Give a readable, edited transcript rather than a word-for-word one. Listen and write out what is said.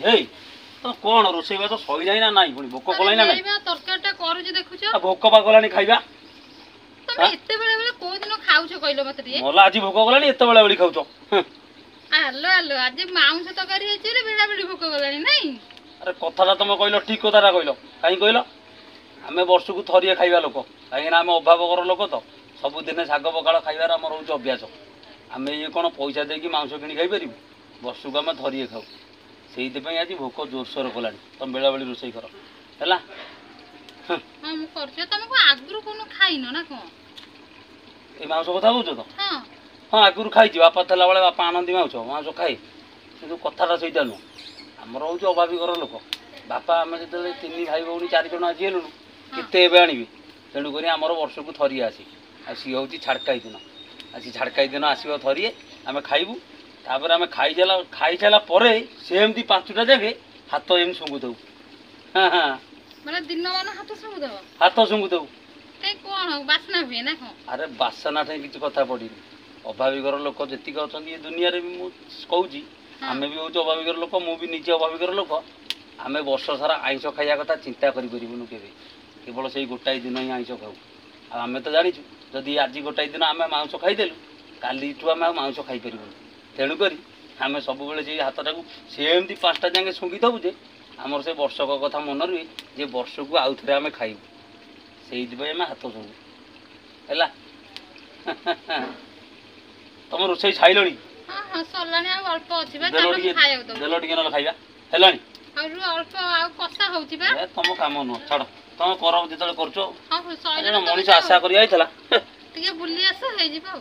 ହେଇ ତ କଣ ରୋଷେଇ ବାସ ସଇଲାଣି ନା ନାଇଁ ପୁଣି ଭୋକ କଲାଣି ନା ନାଇଁ ତରକାରୀଟା କରୁଛି ଦେଖୁଛ ଭୋକ ପା କଲାଣି ଖାଇବା ତମେ ଏତେ ବେଳେ ବେଳେ କୋଉ ଦିନ ଖାଉଛ କହିଲ ମତେ ଟିକେ ମଲା ଆଜି ଭୋକ କଲାଣି ଏତେ ବେଳା ବେଳି ଖାଉଛ ଆଲୋ ଆଲୋ ଆଜି ମାଉଁସ ତରକାରୀ ହେଇଛି ବୋଲି ବେଳା ବେଳି ଭୋକ ଗଲାଣି ନାଇଁ ଆରେ କଥାଟା ତମେ କହିଲ ଠିକ କଥାଟା କହିଲ କାହିଁ କହିଲ ଆମେ ବର୍ଷକୁ ଥରିଏ ଖାଇବା ଲୋକ କାହିଁକିନା ଆମେ ଅଭାବକର ଲୋକ ତ ସବୁଦିନେ ଶାଗ ପଖାଳ ଖାଇବାର ଆମର ହେଉଛି ଅଭ୍ୟାସ ଆମେ ଇଏ କ'ଣ ପଇସା ଦେଇକି ମାଂସ କିଣି ଖାଇପାରିବୁ ବର୍ଷକୁ ଆମେ ଥରିଏ ଖାଉ ସେଇଥିପାଇଁ ଆଜି ଭୋକ ଜୋରସୋର କଲାଣି ତମେ ବେଳାବେଳି ରୋଷେଇ କର ହେଲା ହଁ ମୁଁ କରୁଛି ତମକୁ ଆଗରୁ କୋଉଦିନ ଖାଇନ ନା କ'ଣ ଏଇ ମାଂସ କଥା କହୁଛ ତ ହଁ ହଁ ଆଗରୁ ଖାଇଛି ବାପା ଥିଲାବେଳେ ବାପା ଆଣନ୍ତି ମାଂସ ଖାଏ କିନ୍ତୁ କଥାଟା ସେଇଟା ନୁହଁ ଆମର ହେଉଛି ଅଭାବୀ ଘର ଲୋକ ବାପା ଆମେ ଯେତେବେଳେ 3 ଭାଇ ଭଉଣୀ 4 ଜଣ ଆଜି ହେଲୁଣୁ କେତେ ଏବେ ଆଣିବେ ତେଣୁକରି ଆମର ବର୍ଷକୁ ଥରିଏ ଆସେ ଆଉ ସିଏ ହେଉଛି ଛାଡ଼କାଇ ଦିନ ଆସି ଛାଡ଼କାଇ ଦିନ ଆସିବ ଥରିଏ ଆମେ ଖାଇବୁ ତାପରେ ଆମେ ଖାଇସାରିଲା ପରେ ସେମିତି 5ଟା ଯାକେ ହାତ ଏମିତି ଶୁଙ୍ଗୁଥାଉ ହଁ ହଁ ମାନେ ଦିନମାନ ହାତ ଶୁଙ୍ଗୁଦବ ହାତ ଶୁଙ୍ଗୁଥାଉ କାଇଁ କ'ଣ ବାସ୍ନା ହୁଏ ନା କ'ଣ ଆରେ ବାସନା ଠାଇଁ କିଛି କଥା ପଡ଼ିନି ଅଭାବୀ ଘର ଲୋକ ଯେତିକି ଅଛନ୍ତି ଏ ଦୁନିଆରେ ବି ମୁଁ କହୁଛି ଆମେ ବି ହେଉଛୁ ଅଭାବୀ ଘର ଲୋକ ମୁଁ ବି ନିଜେ ଅଭାବୀ ଘର ଲୋକ ଆମେ ବର୍ଷ ସାରା ଆଇଁଷ ଖାଇବା କଥା ଚିନ୍ତା କରିପାରିବୁନୁ କେବେ କେବଳ ସେଇ ଗୋଟାଏ ଦିନ ହିଁ ଆଇଁଷ ଖାଉ ଆଉ ଆମେ ତ ଜାଣିଛୁ ଯଦି ଆଜି ଗୋଟାଏ ଦିନ ଆମେ ମାଂସ ଖାଇଦେଲୁ କାଲିଠୁ ଆମେ ଆଉ ମାଂସ ଖାଇପାରିବୁନି ତେଣୁକରି ଆମେ ସବୁବେଳେ ସେଇ ହାତଟାକୁ ସେମିତି 5ଟା ଯାକେ ଶୁଙ୍ଘିଥାଉ ଯେ ଆମର ସେ ବର୍ଷକ କଥା ମନେ ରୁହେ ଯେ ବର୍ଷକୁ ଆଉ ଥରେ ଆମେ ଖାଇବୁ ସେଇଥିପାଇଁ ଆମେ ହାତ ଶୁଙ୍ଘୁ ହେଲା ତମ ରୋଷେଇ ସାଇଲଣି ହଁ ହଁ ସରିଲାଣି ଆଉ ଅଳ୍ପ ଅଛି ବା ଦେଲ ଚାଲ ଟିକେ ଖାଇବାକୁ ଦବ ଦେଲ ଟିକେ ନହେଲେ ଖାଇବା ହେଲାଣି ଆଉ ଅଳ୍ପ ଆଉ କଷା ହଉଛି ବା ତମ କାମ ନୁହଁ ଛାଡ଼ ତମେ କର ଯେତେବେଳେ କରୁଛ ହଁ ସରିଲାଣି ମଣିଷ ଆଶା କରି ଯାଇଥିଲା ଟିକେ ବୁଲି ଆସ ହେଇଯିବ ଆଉ